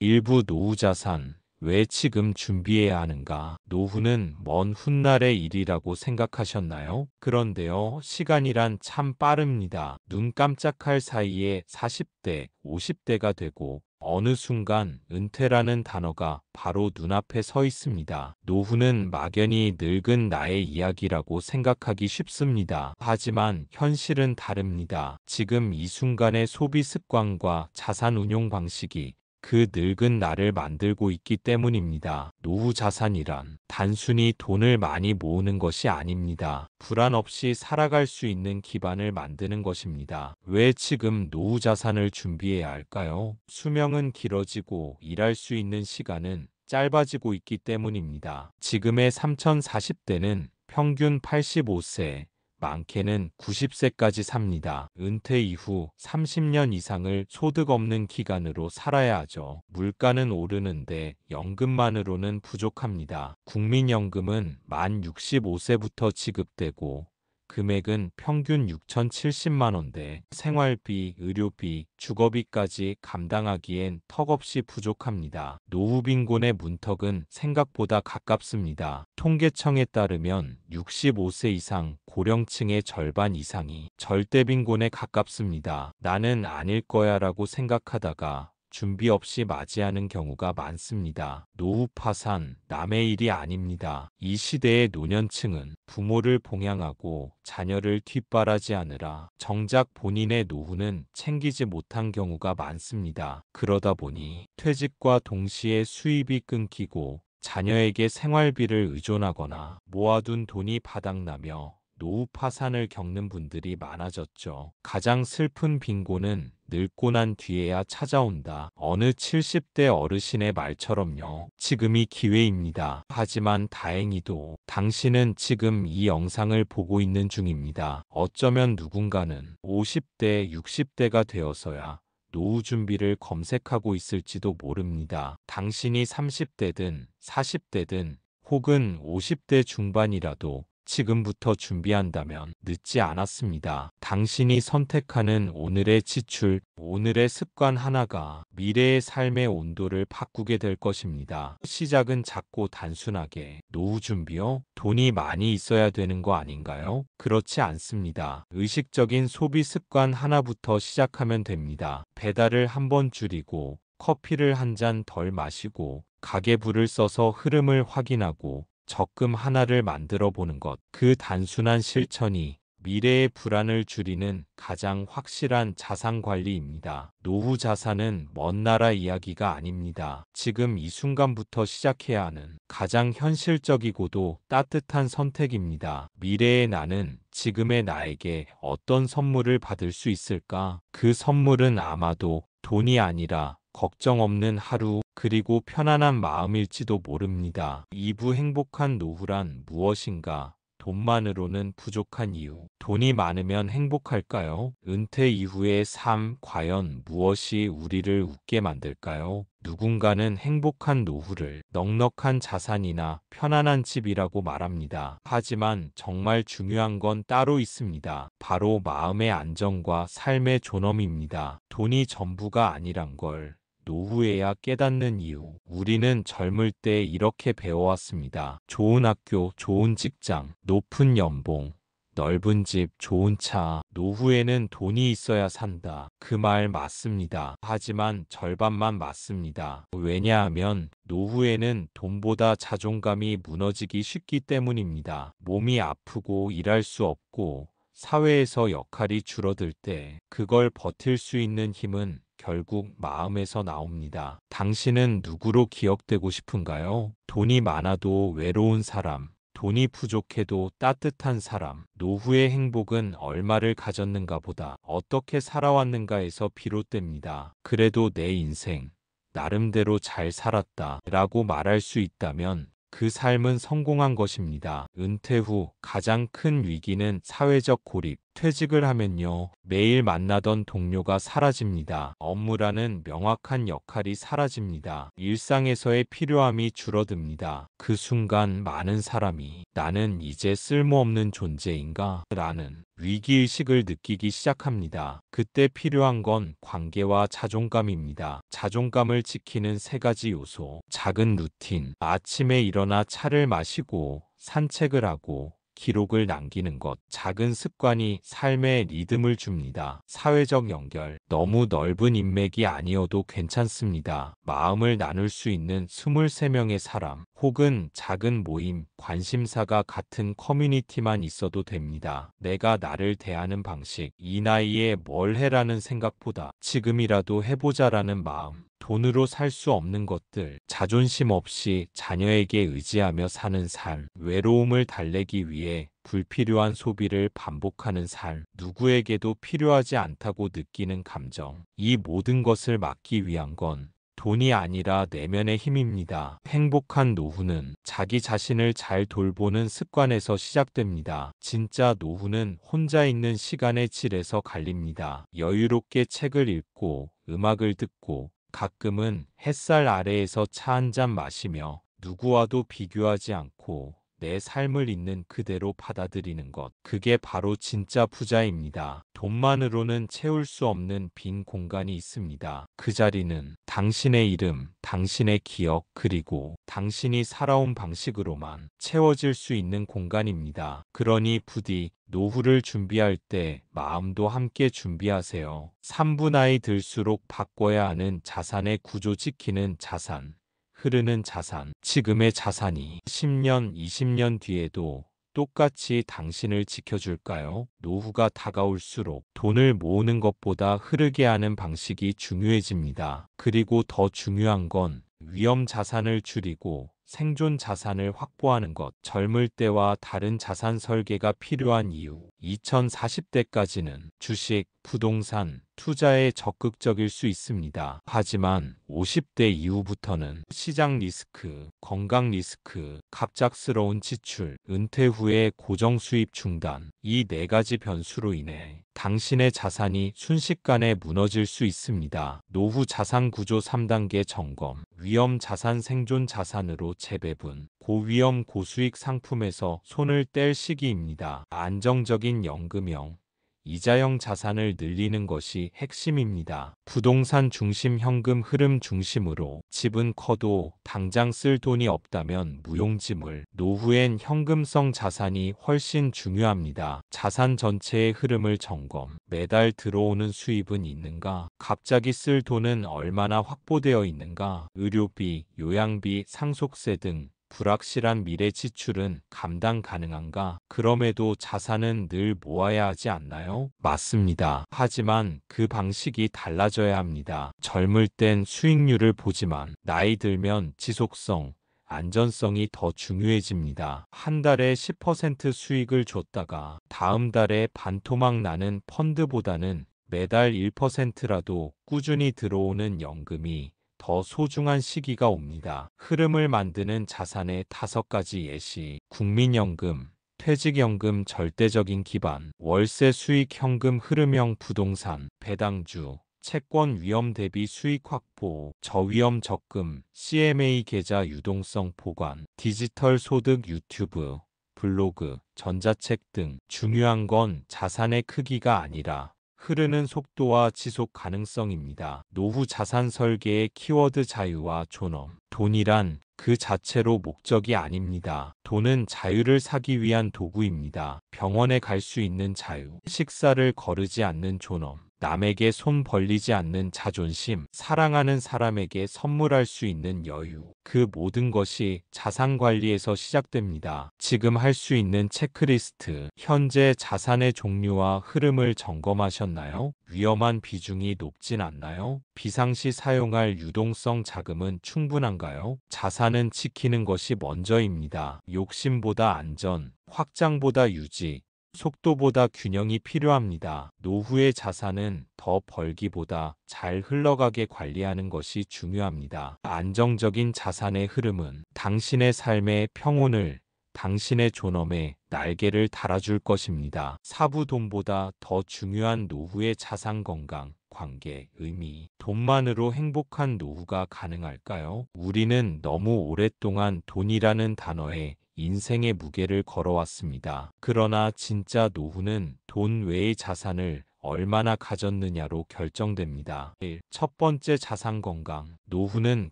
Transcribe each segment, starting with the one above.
일부 노후 자산, 왜 지금 준비해야 하는가? 노후는 먼 훗날의 일이라고 생각하셨나요? 그런데요, 시간이란 참 빠릅니다. 눈 깜짝할 사이에 40대, 50대가 되고 어느 순간 은퇴라는 단어가 바로 눈앞에 서 있습니다. 노후는 막연히 늙은 나의 이야기라고 생각하기 쉽습니다. 하지만 현실은 다릅니다. 지금 이 순간의 소비 습관과 자산 운용 방식이 그 늙은 나를 만들고 있기 때문입니다. 노후 자산이란 단순히 돈을 많이 모으는 것이 아닙니다. 불안 없이 살아갈 수 있는 기반을 만드는 것입니다. 왜 지금 노후 자산을 준비해야 할까요? 수명은 길어지고 일할 수 있는 시간은 짧아지고 있기 때문입니다. 지금의 3040대는 평균 85세, 많게는 90세까지 삽니다. 은퇴 이후 30년 이상을 소득 없는 기간으로 살아야 하죠. 물가는 오르는데 연금만으로는 부족합니다. 국민연금은 만 65세부터 지급되고 금액은 평균 6,070만 원대, 생활비, 의료비, 주거비까지 감당하기엔 턱없이 부족합니다. 노후 빈곤의 문턱은 생각보다 가깝습니다. 통계청에 따르면 65세 이상 고령층의 절반 이상이 절대 빈곤에 가깝습니다. 나는 아닐 거야라고 생각하다가 준비 없이 맞이하는 경우가 많습니다. 노후 파산, 남의 일이 아닙니다. 이 시대의 노년층은 부모를 봉양하고 자녀를 뒷바라지하느라 정작 본인의 노후는 챙기지 못한 경우가 많습니다. 그러다 보니 퇴직과 동시에 수입이 끊기고 자녀에게 생활비를 의존하거나 모아둔 돈이 바닥나며 노후 파산을 겪는 분들이 많아졌죠. 가장 슬픈 빈곤은 늙고 난 뒤에야 찾아온다. 어느 70대 어르신의 말처럼요. 지금이 기회입니다. 하지만 다행히도 당신은 지금 이 영상을 보고 있는 중입니다. 어쩌면 누군가는 50대, 60대가 되어서야 노후 준비를 검색하고 있을지도 모릅니다. 당신이 30대든 40대든 혹은 50대 중반이라도 지금부터 준비한다면 늦지 않았습니다. 당신이 선택하는 오늘의 지출, 오늘의 습관 하나가 미래의 삶의 온도를 바꾸게 될 것입니다. 시작은 작고 단순하게. 노후 준비요? 돈이 많이 있어야 되는 거 아닌가요? 그렇지 않습니다. 의식적인 소비 습관 하나부터 시작하면 됩니다. 배달을 한번 줄이고 커피를 한 잔 덜 마시고 가계부를 써서 흐름을 확인하고 적금 하나를 만들어 보는 것. 그 단순한 실천이 미래의 불안을 줄이는 가장 확실한 자산 관리입니다. 노후 자산은 먼 나라 이야기가 아닙니다. 지금 이 순간부터 시작해야 하는 가장 현실적이고도 따뜻한 선택입니다. 미래의 나는 지금의 나에게 어떤 선물을 받을 수 있을까? 그 선물은 아마도 돈이 아니라 걱정 없는 하루, 그리고 편안한 마음일지도 모릅니다. 2부 행복한 노후란 무엇인가? 돈만으로는 부족한 이유. 돈이 많으면 행복할까요? 은퇴 이후의 삶, 과연 무엇이 우리를 웃게 만들까요? 누군가는 행복한 노후를 넉넉한 자산이나 편안한 집이라고 말합니다. 하지만 정말 중요한 건 따로 있습니다. 바로 마음의 안정과 삶의 존엄입니다. 돈이 전부가 아니란 걸 노후에야 깨닫는 이유. 우리는 젊을 때 이렇게 배워왔습니다. 좋은 학교, 좋은 직장, 높은 연봉, 넓은 집, 좋은 차. 노후에는 돈이 있어야 산다. 그 말 맞습니다. 하지만 절반만 맞습니다. 왜냐하면 노후에는 돈보다 자존감이 무너지기 쉽기 때문입니다. 몸이 아프고 일할 수 없고 사회에서 역할이 줄어들 때 그걸 버틸 수 있는 힘은 결국 마음에서 나옵니다. 당신은 누구로 기억되고 싶은가요? 돈이 많아도 외로운 사람, 돈이 부족해도 따뜻한 사람. 노후의 행복은 얼마를 가졌는가 보다 어떻게 살아왔는가에서 비롯됩니다. 그래도 내 인생 나름대로 잘 살았다 라고 말할 수 있다면 그 삶은 성공한 것입니다. 은퇴 후 가장 큰 위기는 사회적 고립, 퇴직을 하면요, 매일 만나던 동료가 사라집니다. 업무라는 명확한 역할이 사라집니다. 일상에서의 필요함이 줄어듭니다. 그 순간 많은 사람이 나는 이제 쓸모없는 존재인가? 라는 위기의식을 느끼기 시작합니다. 그때 필요한 건 관계와 자존감입니다. 자존감을 지키는 세 가지 요소. 작은 루틴. 아침에 일어나 차를 마시고 산책을 하고 기록을 남기는 것. 작은 습관이 삶에 리듬을 줍니다. 사회적 연결. 너무 넓은 인맥이 아니어도 괜찮습니다. 마음을 나눌 수 있는 23명의 사람, 혹은 작은 모임, 관심사가 같은 커뮤니티만 있어도 됩니다. 내가 나를 대하는 방식. 이 나이에 뭘 해라는 생각보다 지금이라도 해보자라는 마음. 돈으로 살 수 없는 것들, 자존심 없이 자녀에게 의지하며 사는 삶, 외로움을 달래기 위해 불필요한 소비를 반복하는 삶, 누구에게도 필요하지 않다고 느끼는 감정, 이 모든 것을 막기 위한 건 돈이 아니라 내면의 힘입니다. 행복한 노후는 자기 자신을 잘 돌보는 습관에서 시작됩니다. 진짜 노후는 혼자 있는 시간의 질에서 갈립니다. 여유롭게 책을 읽고 음악을 듣고 가끔은 햇살 아래에서 차 한 잔 마시며 누구와도 비교하지 않고 내 삶을 있는 그대로 받아들이는 것. 그게 바로 진짜 부자입니다. 돈만으로는 채울 수 없는 빈 공간이 있습니다. 그 자리는 당신의 이름, 당신의 기억, 그리고 당신이 살아온 방식으로만 채워질 수 있는 공간입니다. 그러니 부디 노후를 준비할 때 마음도 함께 준비하세요. 3분 나이 들수록 바꿔야 하는 자산의 구조. 지키는 자산, 흐르는 자산. 지금의 자산이 10년, 20년 뒤에도 똑같이 당신을 지켜줄까요? 노후가 다가올수록 돈을 모으는 것보다 흐르게 하는 방식이 중요해집니다. 그리고 더 중요한 건 위험 자산을 줄이고 생존 자산을 확보하는 것. 젊을 때와 다른 자산 설계가 필요한 이유. 2040대까지는 주식, 부동산, 투자에 적극적일 수 있습니다. 하지만 50대 이후부터는 시장 리스크, 건강 리스크, 갑작스러운 지출, 은퇴 후의 고정 수입 중단, 이 네 가지 변수로 인해 당신의 자산이 순식간에 무너질 수 있습니다. 노후 자산 구조 3단계 점검. 위험 자산 생존 자산으로 재배분. 고위험 고수익 상품에서 손을 뗄 시기입니다. 안정적인 연금형, 이자형 자산을 늘리는 것이 핵심입니다. 부동산 중심 현금 흐름 중심으로. 집은 커도 당장 쓸 돈이 없다면 무용지물. 노후엔 현금성 자산이 훨씬 중요합니다. 자산 전체의 흐름을 점검. 매달 들어오는 수입은 있는가? 갑자기 쓸 돈은 얼마나 확보되어 있는가? 의료비, 요양비, 상속세 등 불확실한 미래 지출은 감당 가능한가? 그럼에도 자산은 늘 모아야 하지 않나요? 맞습니다. 하지만 그 방식이 달라져야 합니다. 젊을 땐 수익률을 보지만 나이 들면 지속성, 안전성이 더 중요해집니다. 한 달에 10% 수익을 줬다가 다음 달에 반토막 나는 펀드보다는 매달 1%라도 꾸준히 들어오는 연금이 더 소중한 시기가 옵니다. 흐름을 만드는 자산의 5가지 예시. 국민연금, 퇴직연금 절대적인 기반, 월세 수익 현금 흐름형 부동산, 배당주, 채권 위험 대비 수익 확보, 저위험 적금, CMA 계좌 유동성 보관, 디지털 소득 유튜브, 블로그, 전자책 등. 중요한 건 자산의 크기가 아니라 흐르는 속도와 지속 가능성입니다. 노후 자산 설계의 키워드 자유와 존엄. 돈이란 그 자체로 목적이 아닙니다. 돈은 자유를 사기 위한 도구입니다. 병원에 갈 수 있는 자유, 식사를 거르지 않는 존엄, 남에게 손 벌리지 않는 자존심, 사랑하는 사람에게 선물할 수 있는 여유. 그 모든 것이 자산 관리에서 시작됩니다. 지금 할 수 있는 체크리스트. 현재 자산의 종류와 흐름을 점검하셨나요? 위험한 비중이 높진 않나요? 비상시 사용할 유동성 자금은 충분한가요? 자산은 지키는 것이 먼저입니다. 욕심보다 안전, 확장보다 유지, 속도보다 균형이 필요합니다. 노후의 자산은 더 벌기보다 잘 흘러가게 관리하는 것이 중요합니다. 안정적인 자산의 흐름은 당신의 삶의 평온을 당신의 존엄에 날개를 달아줄 것입니다. 사부 돈보다 더 중요한 노후의 자산 건강, 관계, 의미, 돈만으로 행복한 노후가 가능할까요? 우리는 너무 오랫동안 돈이라는 단어에 인생의 무게를 걸어왔습니다. 그러나 진짜 노후는 돈 외의 자산을 얼마나 가졌느냐로 결정됩니다. 1. 첫 번째 자산 건강. 노후는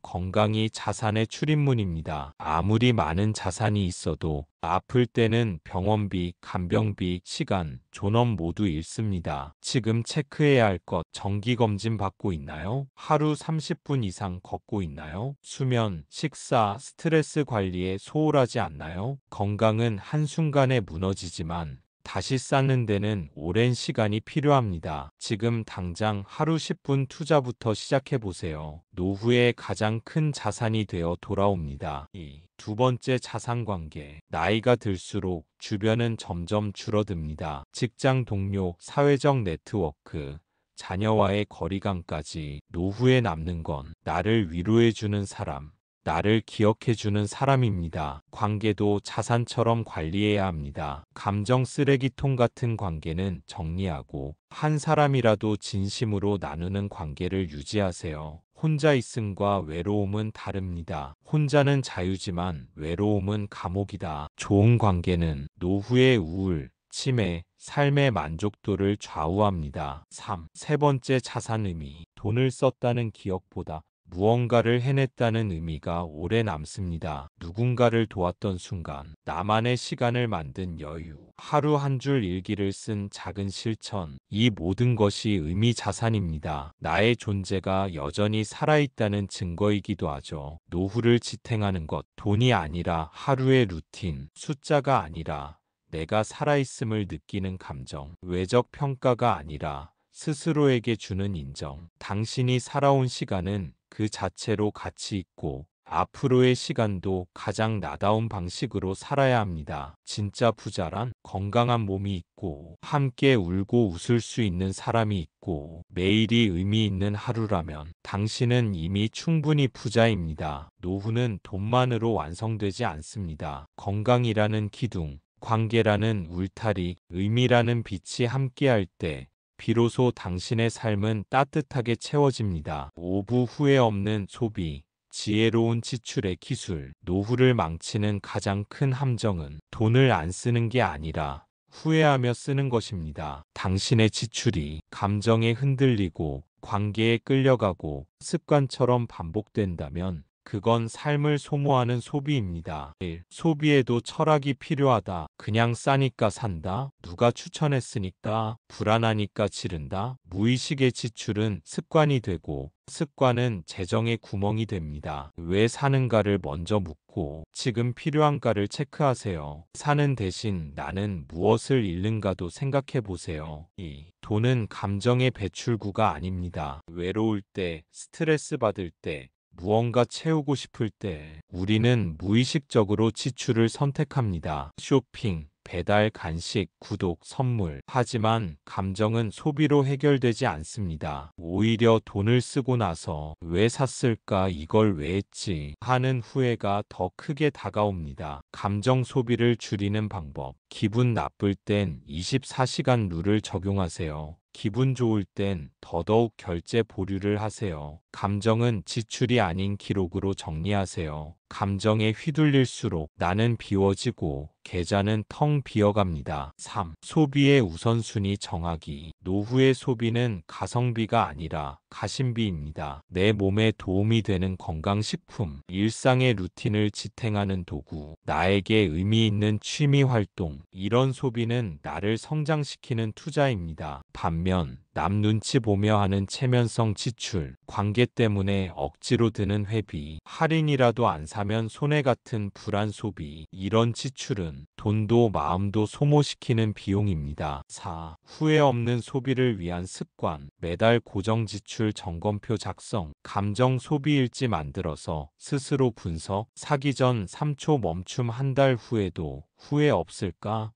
건강이 자산의 출입문입니다. 아무리 많은 자산이 있어도 아플 때는 병원비, 간병비, 시간, 존엄 모두 잃습니다. 지금 체크해야 할 것, 정기검진 받고 있나요? 하루 30분 이상 걷고 있나요? 수면, 식사, 스트레스 관리에 소홀하지 않나요? 건강은 한순간에 무너지지만 다시 쌓는 데는 오랜 시간이 필요합니다. 지금 당장 하루 10분 투자부터 시작해보세요. 노후의 가장 큰 자산이 되어 돌아옵니다. 2. 두 번째 자산 관계. 나이가 들수록 주변은 점점 줄어듭니다. 직장 동료, 사회적 네트워크, 자녀와의 거리감까지. 노후에 남는 건 나를 위로해주는 사람, 나를 기억해주는 사람입니다. 관계도 자산처럼 관리해야 합니다. 감정 쓰레기통 같은 관계는 정리하고 한 사람이라도 진심으로 나누는 관계를 유지하세요. 혼자 있음과 외로움은 다릅니다. 혼자는 자유지만 외로움은 감옥이다. 좋은 관계는 노후의 우울, 치매, 삶의 만족도를 좌우합니다. 3. 세 번째 자산 의미. 돈을 썼다는 기억보다 무언가를 해냈다는 의미가 오래 남습니다. 누군가를 도왔던 순간, 나만의 시간을 만든 여유, 하루 한 줄 일기를 쓴 작은 실천, 이 모든 것이 의미 자산입니다. 나의 존재가 여전히 살아있다는 증거이기도 하죠. 노후를 지탱하는 것, 돈이 아니라 하루의 루틴, 숫자가 아니라 내가 살아있음을 느끼는 감정, 외적 평가가 아니라 스스로에게 주는 인정. 당신이 살아온 시간은 그 자체로 가치 있고 앞으로의 시간도 가장 나다운 방식으로 살아야 합니다. 진짜 부자란 건강한 몸이 있고 함께 울고 웃을 수 있는 사람이 있고 매일이 의미 있는 하루라면 당신은 이미 충분히 부자입니다. 노후는 돈만으로 완성되지 않습니다. 건강이라는 기둥, 관계라는 울타리, 의미라는 빛이 함께할 때 비로소 당신의 삶은 따뜻하게 채워집니다. 오부 후회 없는 소비, 지혜로운 지출의 기술, 노후를 망치는 가장 큰 함정은 돈을 안 쓰는 게 아니라 후회하며 쓰는 것입니다. 당신의 지출이 감정에 흔들리고 관계에 끌려가고 습관처럼 반복된다면 그건 삶을 소모하는 소비입니다. 1. 소비에도 철학이 필요하다. 그냥 싸니까 산다. 누가 추천했으니까. 불안하니까 지른다. 무의식의 지출은 습관이 되고 습관은 재정의 구멍이 됩니다. 왜 사는가를 먼저 묻고 지금 필요한가를 체크하세요. 사는 대신 나는 무엇을 잃는가도 생각해 보세요. 2. 돈은 감정의 배출구가 아닙니다. 외로울 때, 스트레스 받을 때, 무언가 채우고 싶을 때 우리는 무의식적으로 지출을 선택합니다. 쇼핑, 배달, 간식, 구독, 선물. 하지만 감정은 소비로 해결되지 않습니다. 오히려 돈을 쓰고 나서 왜 샀을까, 이걸 왜 했지 하는 후회가 더 크게 다가옵니다. 감정 소비를 줄이는 방법. 기분 나쁠 땐 24시간 룰을 적용하세요. 기분 좋을 땐 더더욱 결제 보류를 하세요. 감정은 지출이 아닌 기록으로 정리하세요. 감정에 휘둘릴수록 나는 비워지고 계좌는 텅 비어갑니다. 3. 소비의 우선순위 정하기. 노후의 소비는 가성비가 아니라 가심비입니다. 내 몸에 도움이 되는 건강식품, 일상의 루틴을 지탱하는 도구, 나에게 의미 있는 취미 활동, 이런 소비는 나를 성장시키는 투자입니다. 반면 남 눈치 보며 하는 체면성 지출, 관계 때문에 억지로 드는 회비, 할인이라도 안 사면 손해 같은 불안 소비, 이런 지출은 돈도 마음도 소모시키는 비용입니다. 4. 후회 없는 소비를 위한 습관. 매달 고정 지출 점검표 작성, 감정 소비 일지 만들어서 스스로 분석, 사기 전 3초 멈춤. 한 달 후에도 후회 없을까?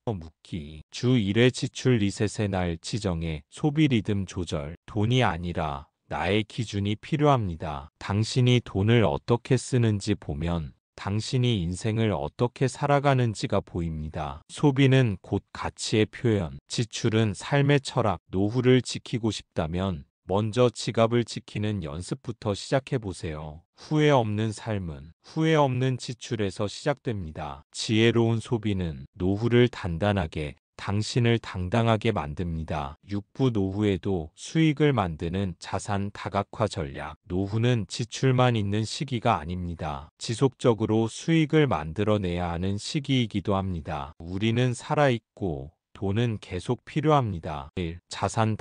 묻기. 주 1회 지출 리셋의 날 지정해. 소비 리듬 조절. 돈이 아니라 나의 기준이 필요합니다. 당신이 돈을 어떻게 쓰는지 보면 당신이 인생을 어떻게 살아가는지가 보입니다. 소비는 곧 가치의 표현, 지출은 삶의 철학, 노후를 지키고 싶다면 먼저 지갑을 지키는 연습부터 시작해 보세요. 후회 없는 삶은 후회 없는 지출에서 시작됩니다. 지혜로운 소비는 노후를 단단하게, 당신을 당당하게 만듭니다. 육부 노후에도 수익을 만드는 자산 다각화 전략. 노후는 지출만 있는 시기가 아닙니다. 지속적으로 수익을 만들어내야 하는 시기이기도 합니다. 우리는 살아있고 돈은 계속 필요합니다. 1. 자산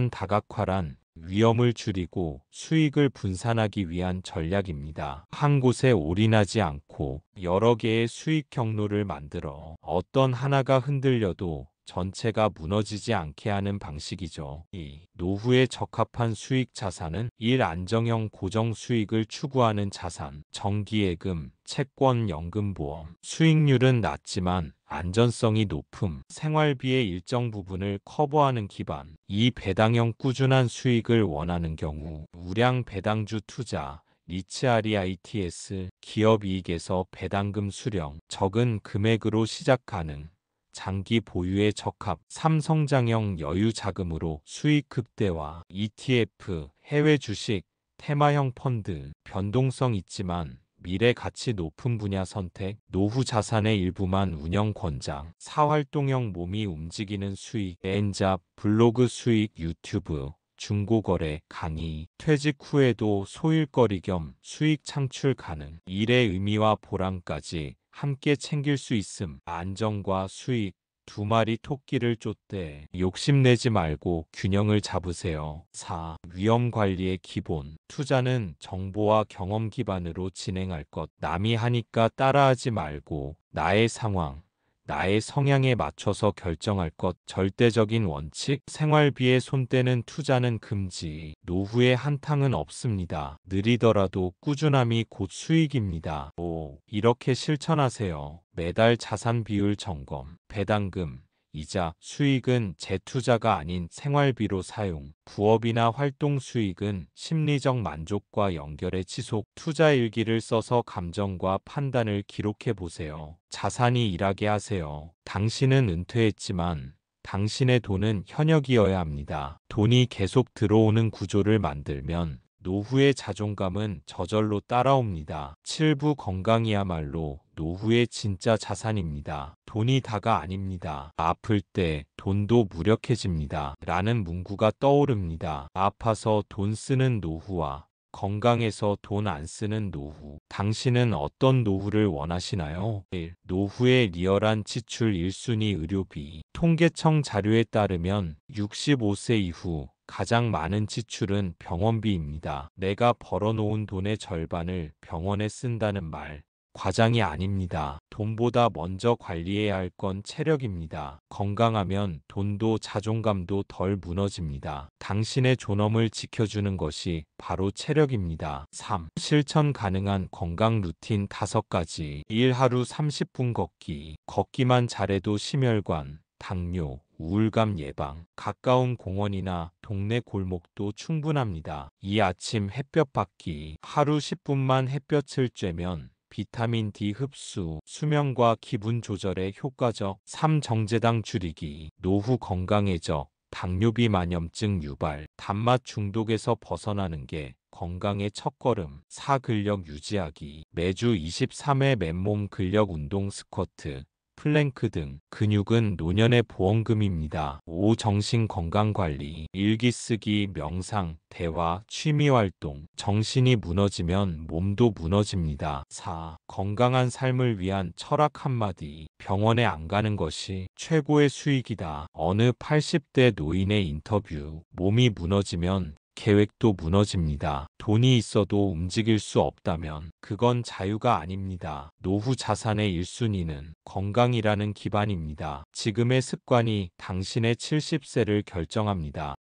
다각화란 위험을 줄이고 수익을 분산하기 위한 전략입니다. 한 곳에 올인하지 않고 여러 개의 수익 경로를 만들어 어떤 하나가 흔들려도 전체가 무너지지 않게 하는 방식이죠. 2. 노후에 적합한 수익 자산은 1. 안정형 고정 수익을 추구하는 자산, 정기예금, 채권, 연금보험. 수익률은 낮지만 안전성이 높음, 생활비의 일정 부분을 커버하는 기반. 2. 배당형 꾸준한 수익을 원하는 경우 우량 배당주 투자, 리츠아리 ITS, 기업이익에서 배당금 수령, 적은 금액으로 시작 가능. 장기 보유에 적합. 3. 성장형 여유 자금으로 수익 극대화, ETF, 해외 주식, 테마형 펀드. 변동성 있지만 미래 가치 높은 분야 선택, 노후 자산의 일부만 운영 권장. 4. 활동형 몸이 움직이는 수익, 엔잡, 블로그 수익, 유튜브, 중고거래, 강의. 퇴직 후에도 소일거리 겸 수익 창출 가능. 일의 의미와 보람까지 함께 챙길 수 있음. 안정과 수익, 두 마리 토끼를 쫓되 욕심내지 말고 균형을 잡으세요. 4. 위험 관리의 기본. 투자는 정보와 경험 기반으로 진행할 것. 남이 하니까 따라하지 말고 나의 상황, 나의 성향에 맞춰서 결정할 것. 절대적인 원칙. 생활비에 손 떼는 투자는 금지. 노후에 한탕은 없습니다. 느리더라도 꾸준함이 곧 수익입니다. 5. 이렇게 실천하세요. 매달 자산 비율 점검. 배당금, 이자, 수익은 재투자가 아닌 생활비로 사용. 부업이나 활동 수익은 심리적 만족과 연결해 지속. 투자 일기를 써서 감정과 판단을 기록해 보세요. 자산이 일하게 하세요. 당신은 은퇴했지만 당신의 돈은 현역이어야 합니다. 돈이 계속 들어오는 구조를 만들면 노후의 자존감은 저절로 따라옵니다. 7부 건강이야말로 노후의 진짜 자산입니다. 돈이 다가 아닙니다. 아플 때 돈도 무력해집니다. 라는 문구가 떠오릅니다. 아파서 돈 쓰는 노후와 건강해서 돈 안 쓰는 노후. 당신은 어떤 노후를 원하시나요? 1. 노후의 리얼한 지출 1순위 의료비. 통계청 자료에 따르면 65세 이후 가장 많은 지출은 병원비입니다. 내가 벌어놓은 돈의 절반을 병원에 쓴다는 말, 과장이 아닙니다. 돈보다 먼저 관리해야 할 건 체력입니다. 건강하면 돈도 자존감도 덜 무너집니다. 당신의 존엄을 지켜주는 것이 바로 체력입니다. 3. 실천 가능한 건강 루틴 5가지. 1. 하루 30분 걷기. 걷기만 잘해도 심혈관, 당뇨, 우울감 예방. 가까운 공원이나 동네 골목도 충분합니다. 2. 아침 햇볕 받기. 하루 10분만 햇볕을 쬐면 비타민 D 흡수, 수면과 기분 조절에 효과적. 3. 정제당 줄이기. 노후 건강해져 당뇨비 만염증 유발. 단맛 중독에서 벗어나는 게 건강의 첫걸음. 4. 근력 유지하기. 매주 23회 맨몸 근력 운동 스쿼트, 플랭크 등. 근육은 노년의 보험금입니다. 5. 정신 건강 관리. 일기 쓰기, 명상, 대화, 취미 활동. 정신이 무너지면 몸도 무너집니다. 4. 건강한 삶을 위한 철학 한마디. 병원에 안 가는 것이 최고의 수익이다. 어느 80대 노인의 인터뷰. 몸이 무너지면 계획도 무너집니다. 돈이 있어도 움직일 수 없다면 그건 자유가 아닙니다. 노후 자산의 1순위는 건강이라는 기반입니다. 지금의 습관이 당신의 70세를 결정합니다.